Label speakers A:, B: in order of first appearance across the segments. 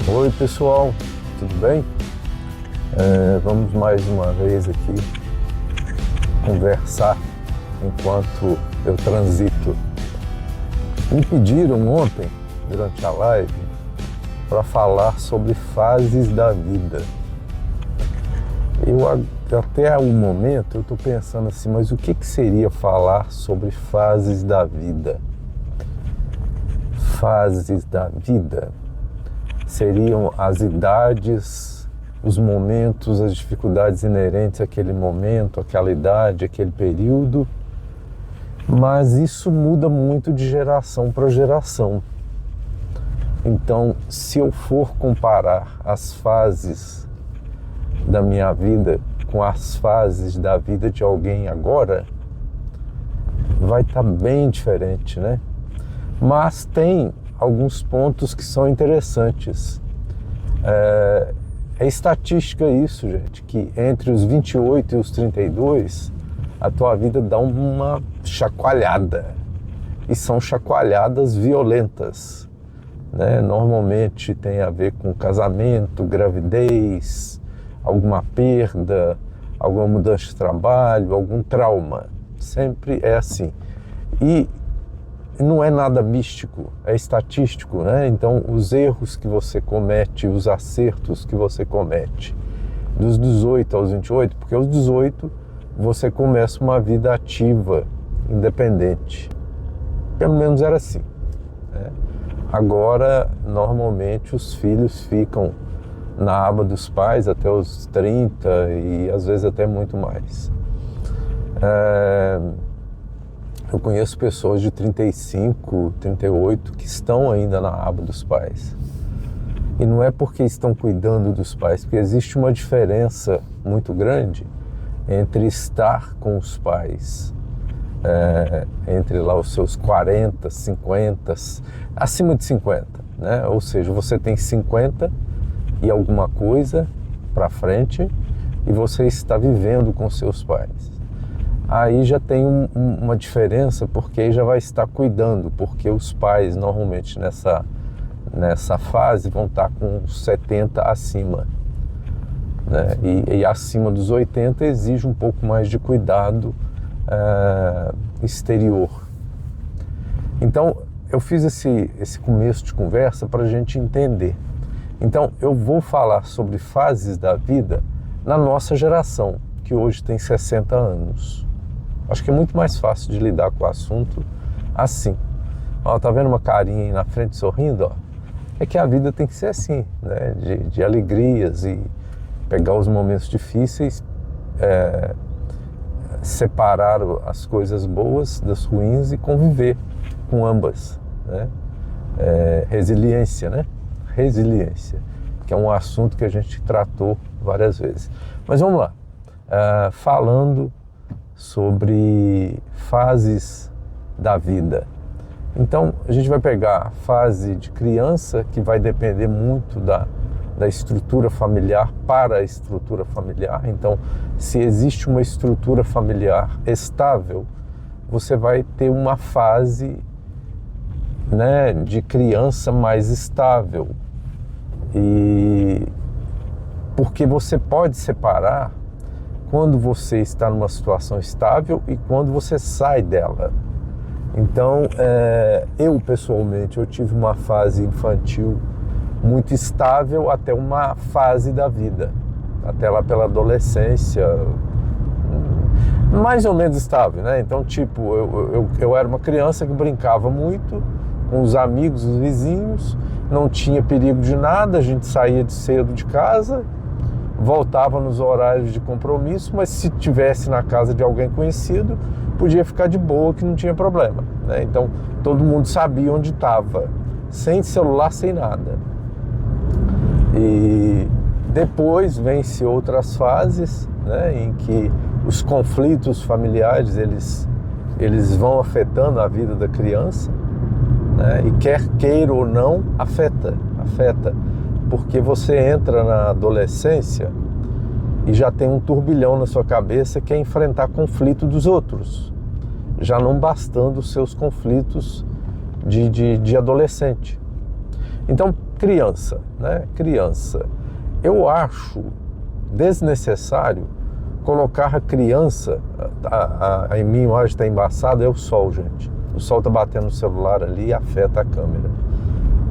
A: Oi pessoal, tudo bem? Vamos mais uma vez aqui conversar enquanto eu transito. Me pediram ontem, durante a live, para falar sobre fases da vida. Até o momento eu estou pensando assim, mas o que seria falar sobre fases da vida? Fases da vida seriam as idades, os momentos, as dificuldades inerentes àquele momento, àquela idade, àquele período, mas isso muda muito de geração para geração. Então, se eu for comparar as fases da minha vida com as fases da vida de alguém agora, vai estar bem diferente, né? Mas tem alguns pontos que são interessantes. É estatística isso, gente, que entre os 28 e os 32, a tua vida dá uma chacoalhada. E são chacoalhadas violentas, né? Normalmente tem a ver com casamento, gravidez, alguma perda, alguma mudança de trabalho, algum trauma. Sempre é assim. E não é nada místico, é estatístico, né? Então, os erros que você comete, os acertos que você comete, dos 18 aos 28, porque aos 18 você começa uma vida ativa, independente. Pelo menos era assim, né? Agora, normalmente, os filhos ficam na aba dos pais até os 30 e às vezes até muito mais. Eu conheço pessoas de 35, 38 que estão ainda na aba dos pais. E não é porque estão cuidando dos pais, porque existe uma diferença muito grande entre estar com os pais, entre lá os seus 40, 50, acima de 50, né? Ou seja, você tem 50 e alguma coisa para frente e você está vivendo com seus pais. Aí já tem uma diferença, porque aí já vai estar cuidando, porque os pais normalmente nessa fase vão estar com 70 acima, né? E acima dos 80 exige um pouco mais de cuidado exterior. Então eu fiz esse começo de conversa para a gente entender. Então eu vou falar sobre fases da vida na nossa geração, que hoje tem 60 anos. Acho que é muito mais fácil de lidar com o assunto assim. Ó, tá vendo uma carinha aí na frente sorrindo? Ó? É que a vida tem que ser assim, né? De alegrias e pegar os momentos difíceis, separar as coisas boas das ruins e conviver com ambas, né? Resiliência, né? Resiliência, que é um assunto que a gente tratou várias vezes. Mas vamos lá, falando sobre fases da vida. Então, a gente vai pegar a fase de criança, que vai depender muito da estrutura familiar para a estrutura familiar. Então, se existe uma estrutura familiar estável, você vai ter uma fase, né, de criança mais estável. E porque você pode separar quando você está numa situação estável e quando você sai dela. Então, eu pessoalmente, eu tive uma fase infantil muito estável até uma fase da vida, até lá pela adolescência, mais ou menos estável, né? Então, tipo, eu era uma criança que brincava muito com os amigos, os vizinhos, não tinha perigo de nada, a gente saía cedo de casa, voltava nos horários de compromisso, mas se tivesse na casa de alguém conhecido, podia ficar de boa, que não tinha problema, né? Então, todo mundo sabia onde estava, sem celular, sem nada. E depois vem-se outras fases, né, em que os conflitos familiares, eles vão afetando a vida da criança, né, e quer queira ou não, afeta. Porque você entra na adolescência e já tem um turbilhão na sua cabeça que é enfrentar conflito dos outros, já não bastando os seus conflitos de adolescente. Então, criança, né? Criança. Eu acho desnecessário colocar a criança, a minha imagem está embaçada, é o sol, gente. O sol está batendo no celular ali e afeta a câmera.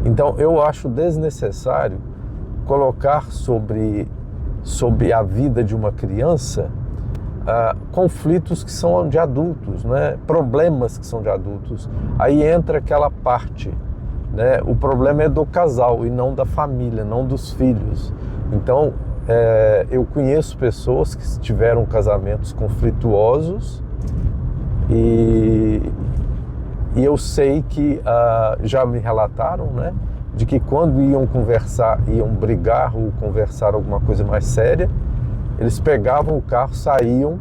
A: Então, eu acho desnecessário colocar sobre a vida de uma criança conflitos que são de adultos, né? Problemas que são de adultos. Aí entra aquela parte, né? O problema é do casal e não da família, não dos filhos. Então, eu conheço pessoas que tiveram casamentos conflituosos e eu sei que já me relataram, né, de que quando iam conversar, iam brigar ou conversar alguma coisa mais séria, eles pegavam o carro, saíam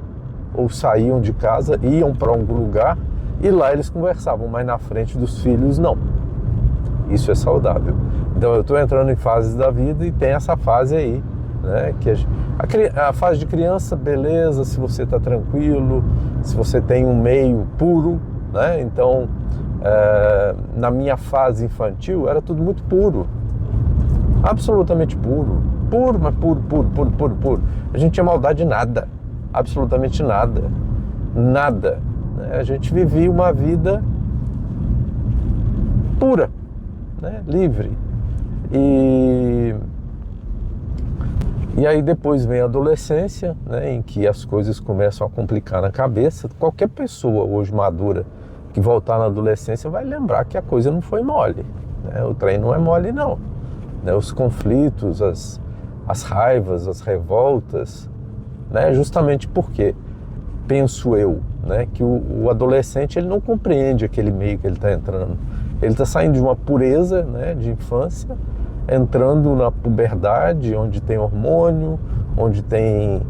A: de casa, iam para algum lugar e lá eles conversavam, mas na frente dos filhos não. Isso é saudável. Então eu estou entrando em fases da vida e tem essa fase aí, né? Que a fase de criança, beleza, se você está tranquilo, se você tem um meio puro, né? Então, na minha fase infantil era tudo muito puro, absolutamente puro, mas puro. A gente tinha maldade de nada, absolutamente nada, né? A gente vivia uma vida pura, né? Livre. E aí depois vem a adolescência, né, em que as coisas começam a complicar na cabeça. Qualquer pessoa hoje madura que voltar na adolescência vai lembrar que a coisa não foi mole, né? O trem não é mole não, né? Os conflitos, as raivas, as revoltas, né? Justamente porque, penso eu, né, que o adolescente ele não compreende aquele meio que ele está entrando. Ele está saindo de uma pureza, né, de infância, entrando na puberdade, onde tem hormônio, onde tem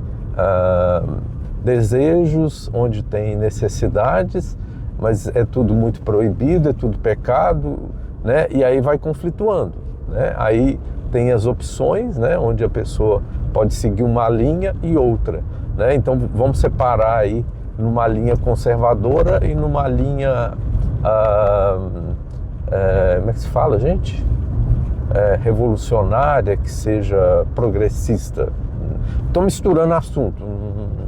A: desejos, onde tem necessidades, mas é tudo muito proibido, é tudo pecado, né? E aí vai conflituando, né? Aí tem as opções, né, onde a pessoa pode seguir uma linha e outra, né? Então vamos separar aí numa linha conservadora e numa linha como é que se fala, gente? Revolucionária, que seja progressista. Estou misturando assunto,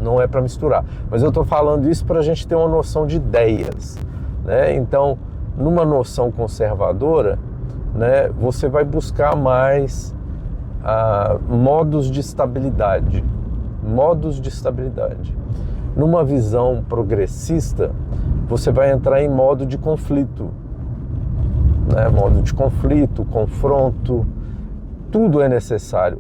A: não é para misturar, mas eu estou falando isso para a gente ter uma noção de ideias, né? Então, numa noção conservadora, né, você vai buscar mais modos de estabilidade. Numa visão progressista, você vai entrar em modo de conflito, né? Modo de conflito, confronto, tudo é necessário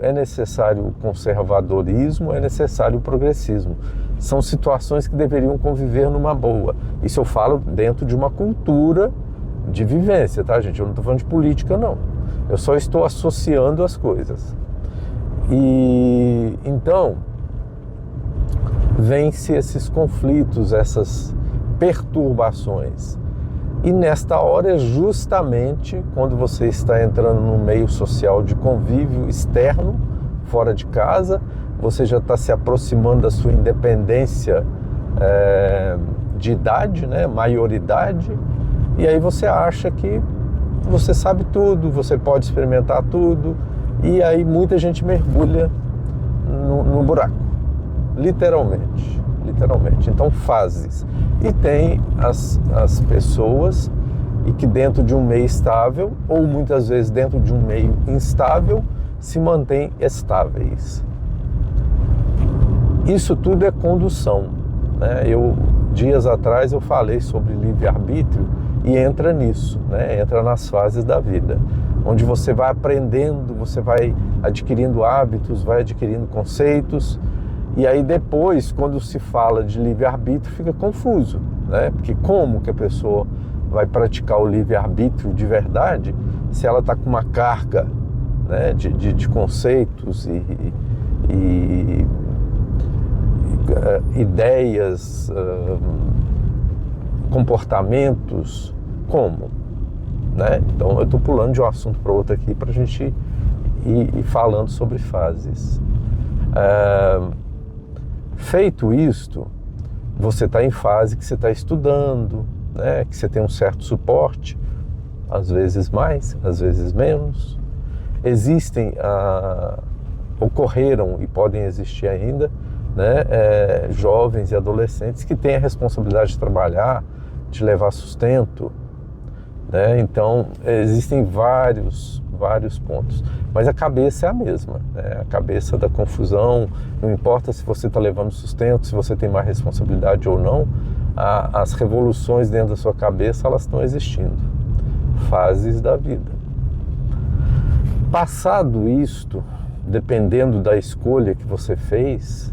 A: o conservadorismo, é necessário o progressismo. São situações que deveriam conviver numa boa. Isso eu falo dentro de uma cultura de vivência, tá, gente? Eu não estou falando de política, não. Eu só estou associando as coisas. E então, vence esses conflitos, essas perturbações. E nesta hora é justamente quando você está entrando no meio social de convívio externo, fora de casa, você já está se aproximando da sua independência de idade, né, maioridade, e aí você acha que você sabe tudo, você pode experimentar tudo, e aí muita gente mergulha no buraco, literalmente. Então, fases. E tem as pessoas e que dentro de um meio estável, ou muitas vezes dentro de um meio instável, se mantêm estáveis. Isso tudo é condução, né? Dias atrás eu falei sobre livre-arbítrio e entra nisso, né? Entra nas fases da vida, onde você vai aprendendo, você vai adquirindo hábitos, vai adquirindo conceitos. E aí depois, quando se fala de livre-arbítrio, fica confuso, né? Porque como que a pessoa vai praticar o livre-arbítrio de verdade se ela está com uma carga, né, de conceitos e ideias, comportamentos, como? Né? Então eu estou pulando de um assunto para outro aqui para a gente ir falando sobre fases. Feito isto, você está em fase que você está estudando, né? Que você tem um certo suporte, às vezes mais, às vezes menos. existem, ocorreram e podem existir ainda, né, jovens e adolescentes que têm a responsabilidade de trabalhar, de levar sustento, né? Então existem vários pontos, mas a cabeça é a mesma, né? A cabeça da confusão, não importa se você está levando sustento, se você tem mais responsabilidade ou não, as revoluções dentro da sua cabeça, elas estão existindo, fases da vida. Passado isto, dependendo da escolha que você fez,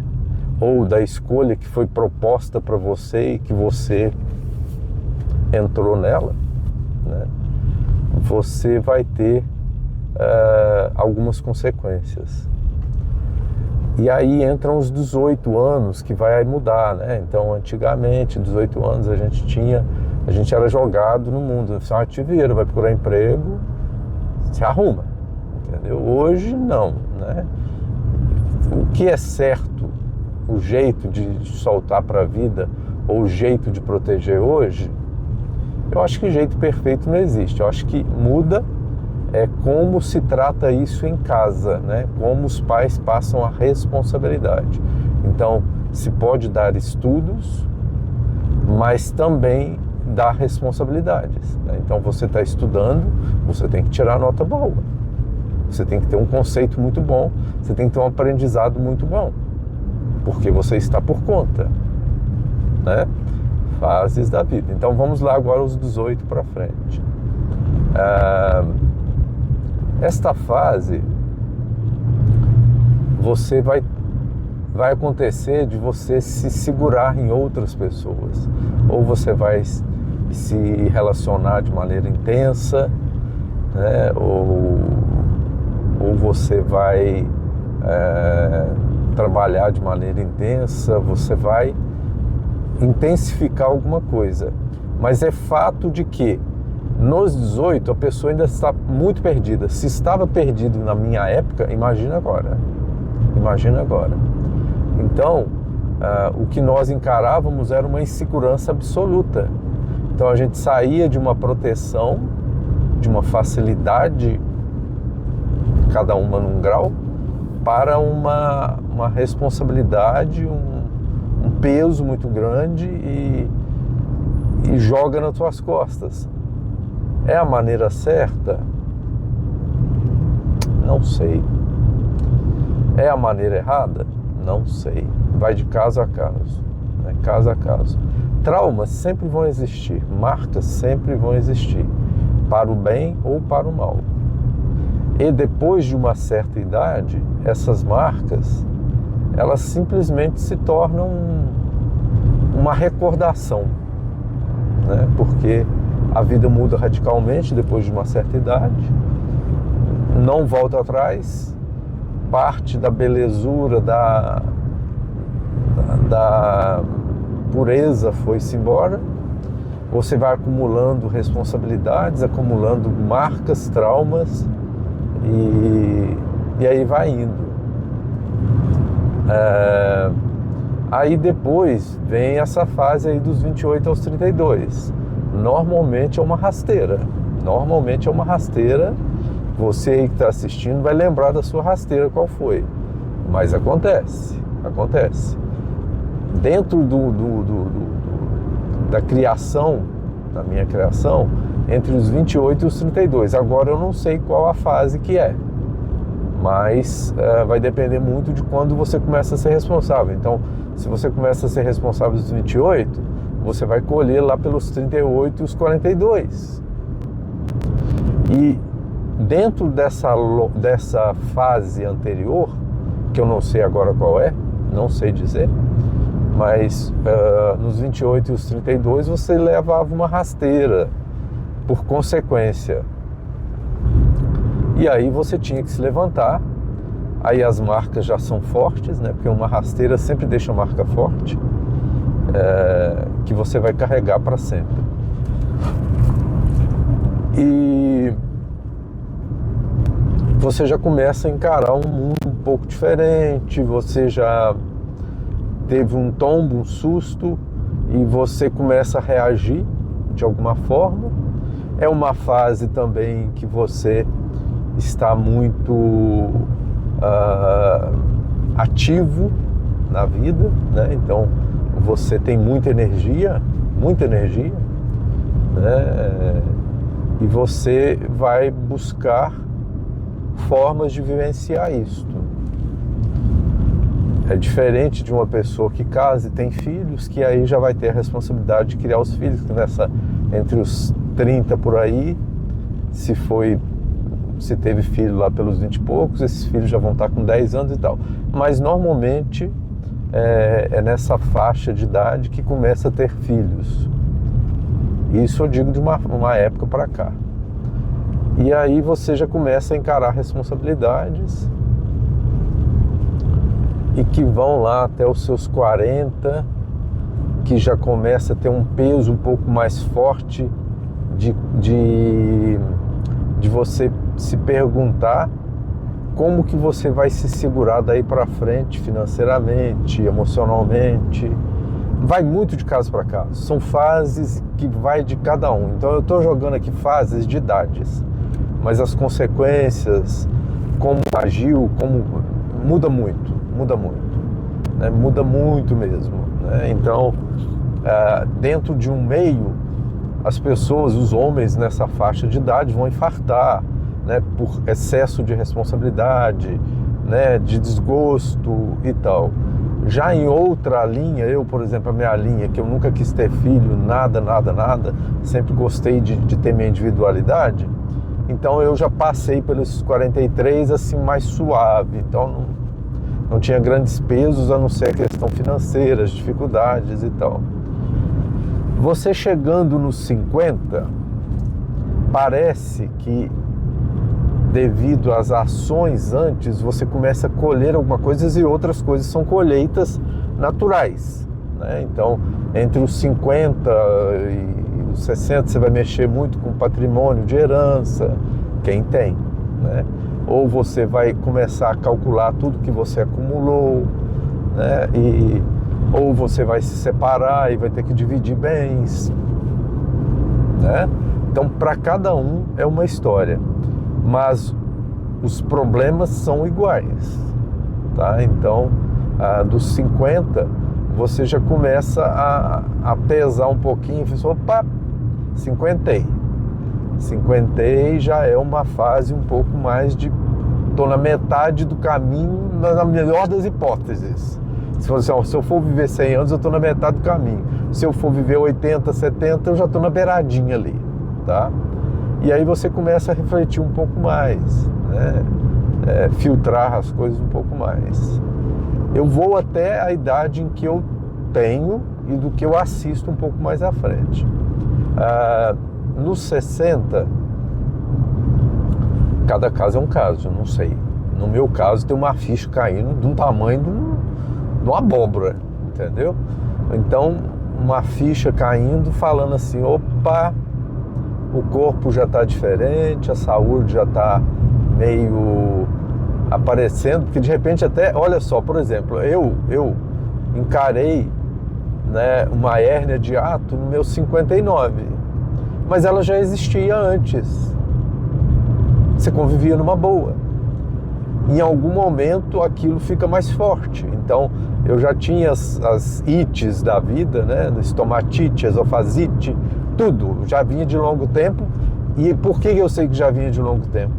A: ou da escolha que foi proposta para você e que você entrou nela, né, você vai ter algumas consequências. E aí entram os 18 anos que vai mudar, né? Então, antigamente, 18 anos, a gente era jogado no mundo. Você te vira, vai procurar emprego, se arruma, entendeu? Hoje, não, né? O que é certo, o jeito de soltar para a vida, ou o jeito de proteger hoje, eu acho que jeito perfeito não existe. Eu acho que muda como se trata isso em casa, né? Como os pais passam a responsabilidade. Então, se pode dar estudos, mas também dar responsabilidades, né? Então, você está estudando, você tem que tirar nota boa. Você tem que ter um conceito muito bom, você tem que ter um aprendizado muito bom, porque você está por conta, né? Fases da vida. Então, vamos lá agora os 18 para frente. Esta fase, você vai acontecer de você se segurar em outras pessoas, ou você vai se relacionar de maneira intensa, né? Ou você vai trabalhar de maneira intensa, você vai intensificar alguma coisa. Mas é fato de que nos 18 a pessoa ainda está muito perdida. Se estava perdido na minha época, imagina agora. Imagina agora. Então, o que nós encarávamos era uma insegurança absoluta. Então a gente saía de uma proteção, de uma facilidade, cada uma num grau, para uma responsabilidade, um peso muito grande e joga nas tuas costas. É a maneira certa? Não sei. É a maneira errada? Não sei. Vai de caso a caso, né? Caso a caso. Traumas sempre vão existir, marcas sempre vão existir, para o bem ou para o mal. E depois de uma certa idade, essas marcas, elas simplesmente se tornam uma recordação, né? Porque a vida muda radicalmente depois de uma certa idade, não volta atrás, parte da belezura, da pureza foi-se embora, você vai acumulando responsabilidades, acumulando marcas, traumas, e aí vai indo. Aí depois vem essa fase aí dos 28 aos 32. Normalmente é uma rasteira. Você aí que está assistindo vai lembrar da sua rasteira qual foi. Mas acontece. Dentro da criação, da minha criação, entre os 28 e os 32. Agora eu não sei qual a fase que é. Mas vai depender muito de quando você começa a ser responsável. Então, se você começa a ser responsável dos 28, você vai colher lá pelos 38 e os 42. E dentro dessa fase anterior, que eu não sei agora qual é, não sei dizer, mas nos 28 e os 32 você levava uma rasteira, por consequência. E aí você tinha que se levantar, aí as marcas já são fortes, né? Porque uma rasteira sempre deixa a marca forte, que você vai carregar para sempre. E você já começa a encarar um mundo um pouco diferente, você já teve um tombo, um susto, e você começa a reagir de alguma forma. É uma fase também que você está muito ativo na vida, né? Então você tem muita energia, né? E você vai buscar formas de vivenciar isto. É diferente de uma pessoa que casa e tem filhos, que aí já vai ter a responsabilidade de criar os filhos, que entre os 30 por aí, se teve filho lá pelos 20 e poucos, esses filhos já vão estar com 10 anos e tal. Mas normalmente é nessa faixa de idade que começa a ter filhos. Isso eu digo de uma época para cá. E aí você já começa a encarar responsabilidades e que vão lá até os seus 40, que já começa a ter um peso um pouco mais forte de você se perguntar como que você vai se segurar daí para frente financeiramente, emocionalmente. Vai muito de caso para caso, são fases que vai de cada um. Então eu estou jogando aqui fases de idades, mas as consequências, como agiu, como muda muito, né? Muda muito mesmo, né? Então, dentro de um meio, as pessoas, os homens nessa faixa de idade vão infartar, né? Por excesso de responsabilidade, né? De desgosto e tal. Já em outra linha, eu, por exemplo, a minha linha, que eu nunca quis ter filho, nada, sempre gostei de ter minha individualidade, então eu já passei pelos 43 assim mais suave, então não tinha grandes pesos, a não ser a questão financeira, as dificuldades e tal. Você chegando nos 50, parece que devido às ações antes, você começa a colher algumas coisas e outras coisas são colheitas naturais, né? Então, entre os 50 e os 60, você vai mexer muito com patrimônio de herança, quem tem, né? Ou você vai começar a calcular tudo que você acumulou, né? Ou você vai se separar e vai ter que dividir bens, né? Então, para cada um é uma história, mas os problemas são iguais, tá? Então, dos 50, você já começa a pesar um pouquinho e fala, opa, 50 já é uma fase um pouco mais estou na metade do caminho, na melhor das hipóteses. Se eu for viver 100 anos, eu estou na metade do caminho. Se eu for viver 80, 70, eu já estou na beiradinha ali, tá? E aí você começa a refletir um pouco mais, né? Filtrar as coisas um pouco mais. Eu vou até a idade em que eu tenho e do que eu assisto um pouco mais à frente. Nos 60, cada caso é um caso, eu não sei. No meu caso, tem uma ficha caindo de um tamanho de uma abóbora, entendeu? Então, uma ficha caindo falando assim, opa, o corpo já está diferente, a saúde já está meio aparecendo, porque de repente até, olha só, por exemplo, eu encarei, né, uma hérnia de hiato no meu 59, mas ela já existia antes, você convivia numa boa. Em algum momento aquilo fica mais forte. Então eu já tinha as ites da vida, né? Estomatite, esofasite, tudo já vinha de longo tempo. E por que eu sei que já vinha de longo tempo?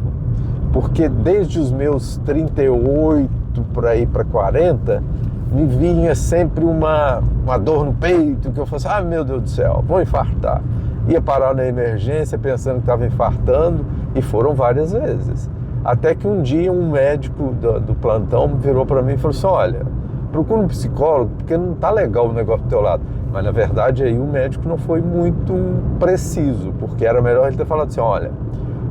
A: Porque desde os meus 38 por aí para 40 me vinha sempre uma dor no peito, que eu falava assim, meu Deus do céu, vou infartar. Ia parar na emergência pensando que estava infartando, e foram várias vezes. Até que um dia um médico do plantão virou para mim e falou assim, olha, procura um psicólogo, porque não tá legal o negócio do teu lado. Mas na verdade aí o médico não foi muito preciso, porque era melhor ele ter falado assim, olha,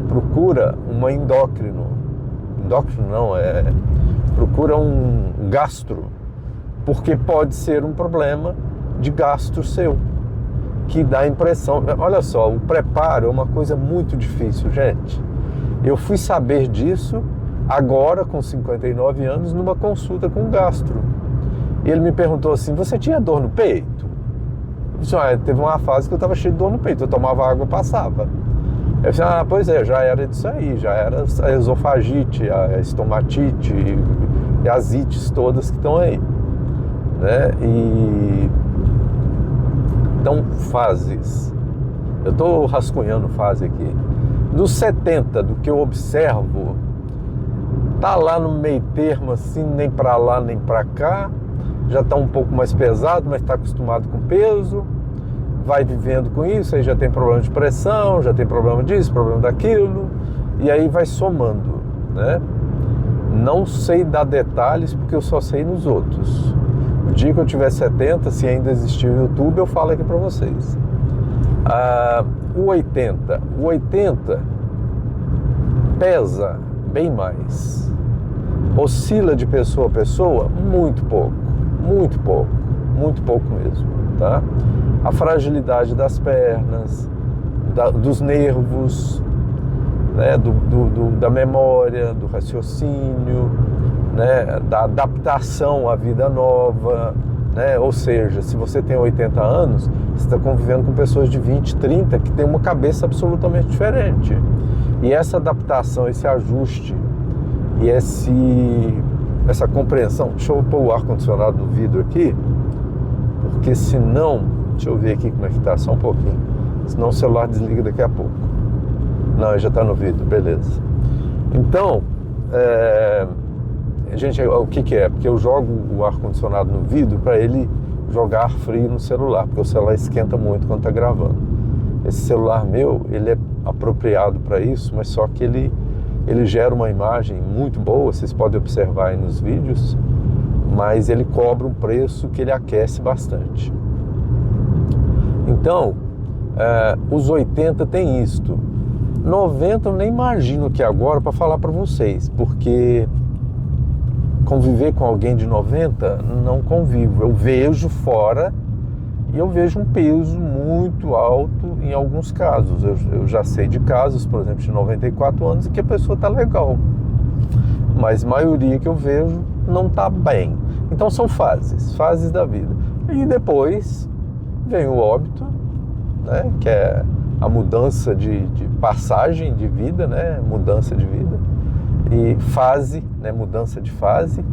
A: procura uma endócrino não, procura um gastro, porque pode ser um problema de gastro seu, que dá a impressão, olha só, o preparo é uma coisa muito difícil, gente. Eu fui saber disso agora, com 59 anos, numa consulta com um gastro. E ele me perguntou assim, você tinha dor no peito? Eu disse, teve uma fase que eu estava cheio de dor no peito, eu tomava água e passava. Eu disse, pois é, já era disso aí, já era a esofagite, a estomatite e as ites todas que estão aí, né? Então, fases. Eu estou rascunhando fase aqui. Dos 70, do que eu observo, tá lá no meio termo, assim, nem para lá nem para cá. Já está um pouco mais pesado, mas está acostumado com peso. Vai vivendo com isso, aí já tem problema de pressão, já tem problema disso, problema daquilo. E aí vai somando, né? Não sei dar detalhes, porque eu só sei nos outros. O dia que eu tiver 70, se ainda existir o YouTube, eu falo aqui para vocês. O 80 pesa bem mais. Oscila de pessoa a pessoa muito pouco mesmo, tá? A fragilidade das pernas, dos nervos, né? Da memória, do raciocínio, né? Da adaptação à vida nova, né? Ou seja, se você tem 80 anos, você está convivendo com pessoas de 20, 30 que têm uma cabeça absolutamente diferente. E essa adaptação, esse ajuste e essa compreensão... Deixa eu pôr o ar-condicionado no vidro aqui, porque senão... Deixa eu ver aqui como é que tá, só um pouquinho. Senão o celular desliga daqui a pouco. Não, já está no vidro, beleza. Então, gente, o que é? Porque eu jogo o ar-condicionado no vidro para ele jogar ar frio no celular, porque o celular esquenta muito quando está gravando. Esse celular meu, ele é apropriado para isso, mas só que ele gera uma imagem muito boa, vocês podem observar aí nos vídeos, mas ele cobra um preço que ele aquece bastante. Então, os 80 tem isto. 90 eu nem imagino aqui agora para falar para vocês, porque conviver com alguém de 90, não convivo. Eu vejo fora e eu vejo um peso muito alto em alguns casos. Eu já sei de casos, por exemplo, de 94 anos, em que a pessoa está legal, mas a maioria que eu vejo não está bem. Então são fases da vida. E depois vem o óbito, né, que é a mudança de passagem de vida, né, mudança de vida, e fase, né, mudança de fase,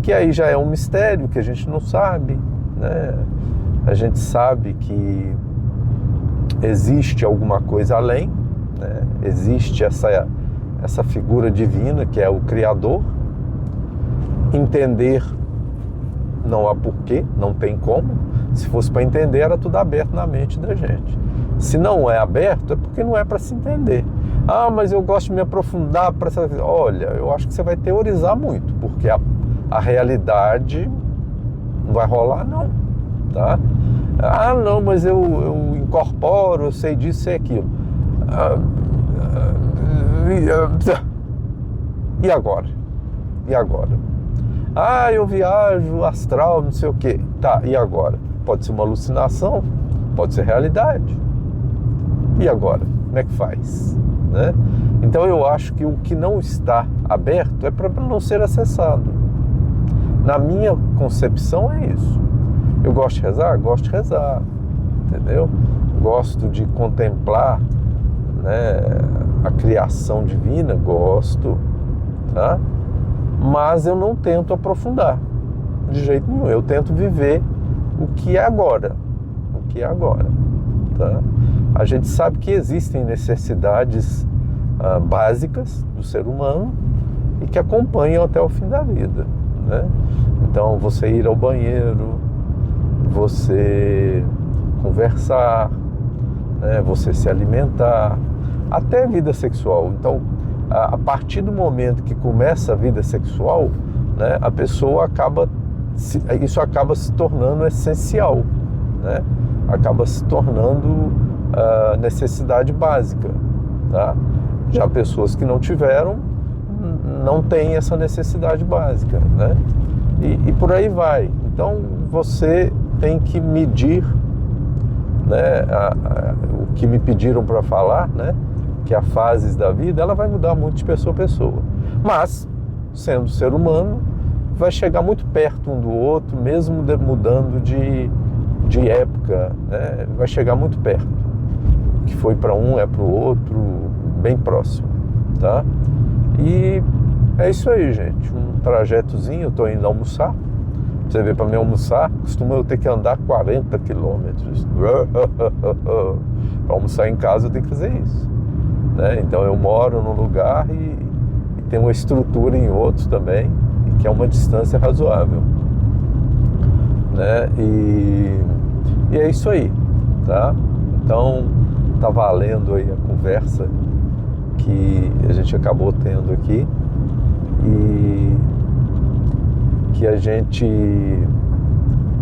A: que aí já é um mistério que a gente não sabe, né? A gente sabe que existe alguma coisa além, né? Existe essa figura divina que é o Criador. Entender não há porquê, não tem como. Se fosse para entender, era tudo aberto na mente da gente. Se não é aberto, é porque não é para se entender. Mas eu gosto de me aprofundar para saber. Olha, eu acho que você vai teorizar muito, porque a realidade não vai rolar, não, tá? Não, mas eu incorporo, eu sei disso, sei aquilo. E agora? E agora? Eu viajo astral, não sei o quê. Tá, e agora? Pode ser uma alucinação, pode ser realidade. E agora? Como é que faz? Né? Então eu acho que o que não está aberto é para não ser acessado. Na minha concepção é isso. Eu gosto de rezar? Gosto de rezar, entendeu? Gosto de contemplar, né, a criação divina, gosto, tá? Mas eu não tento aprofundar de jeito nenhum. Eu tento viver o que é agora, tá? A gente sabe que existem necessidades básicas do ser humano e que acompanham até o fim da vida, né? Então, você ir ao banheiro, você conversar, né? Você se alimentar, até vida sexual. Então, a partir do momento que começa a vida sexual, né, a pessoa isso acaba se tornando essencial, né? Acaba se tornando necessidade básica, tá? Já pessoas que não tiveram, não têm essa necessidade básica, né? E por aí vai. Então você tem que medir, né, o que me pediram para falar, né, que as fases da vida, ela vai mudar muito de pessoa a pessoa. Mas, sendo ser humano, vai chegar muito perto um do outro, mesmo mudando de época, né? Vai chegar muito perto. que foi para um é para o outro, bem próximo, tá? E é isso aí, gente, um trajetozinho. Eu estou indo almoçar. Você vê, para mim almoçar, costuma eu ter que andar 40 quilômetros. Para almoçar em casa eu tenho que fazer isso, né? Então eu moro num lugar e tem uma estrutura em outro também, que é uma distância razoável, né? E é isso aí, tá? Então tá valendo aí a conversa que a gente acabou tendo aqui, e que a gente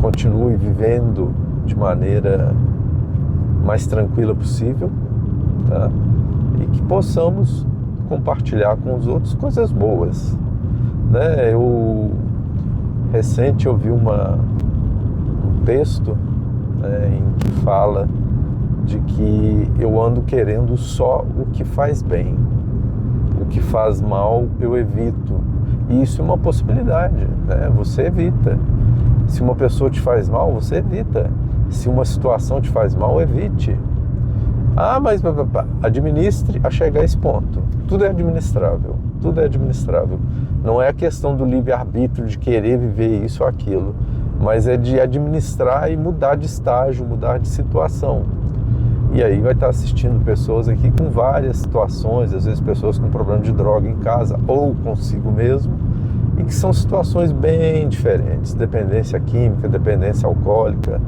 A: continue vivendo de maneira mais tranquila possível, tá? E que possamos compartilhar com os outros coisas boas, né? Eu recente ouvi um texto, né, em que fala de que eu ando querendo só o que faz bem, o que faz mal eu evito. E isso é uma possibilidade, né? Você evita. Se uma pessoa te faz mal, você evita. Se uma situação te faz mal, evite. Ah, mas administre a chegar a esse ponto. Tudo é administrável. Tudo é administrável. Não é a questão do livre-arbítrio de querer viver isso ou aquilo, mas é de administrar e mudar de estágio, mudar de situação. E aí vai estar assistindo pessoas aqui com várias situações, às vezes pessoas com problema de droga em casa ou consigo mesmo, e que são situações bem diferentes. Dependência química, dependência alcoólica.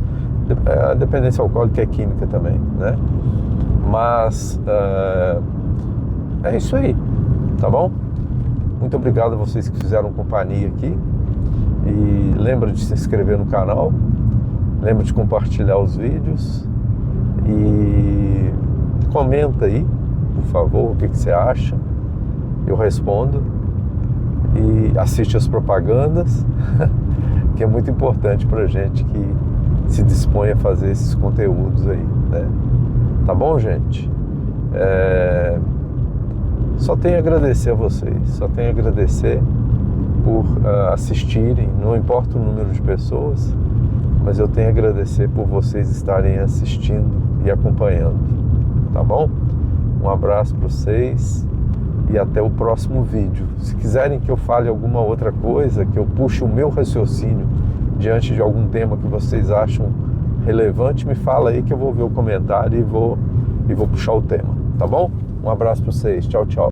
A: A dependência alcoólica é química também, né? Mas é isso aí, tá bom? Muito obrigado a vocês que fizeram companhia aqui. E lembra de se inscrever no canal, lembra de compartilhar os vídeos e comenta aí, por favor, o que você acha. Eu respondo. E assiste as propagandas, que é muito importante pra gente que se dispõe a fazer esses conteúdos aí, né? Tá bom, gente? Só tenho a agradecer a vocês, só tenho a agradecer por assistirem, não importa o número de pessoas, mas eu tenho a agradecer por vocês estarem assistindo e acompanhando, tá bom? Um abraço para vocês e até o próximo vídeo. Se quiserem que eu fale alguma outra coisa, que eu puxe o meu raciocínio diante de algum tema que vocês acham relevante, me fala aí que eu vou ver o comentário e vou puxar o tema, tá bom? Um abraço para vocês, tchau, tchau.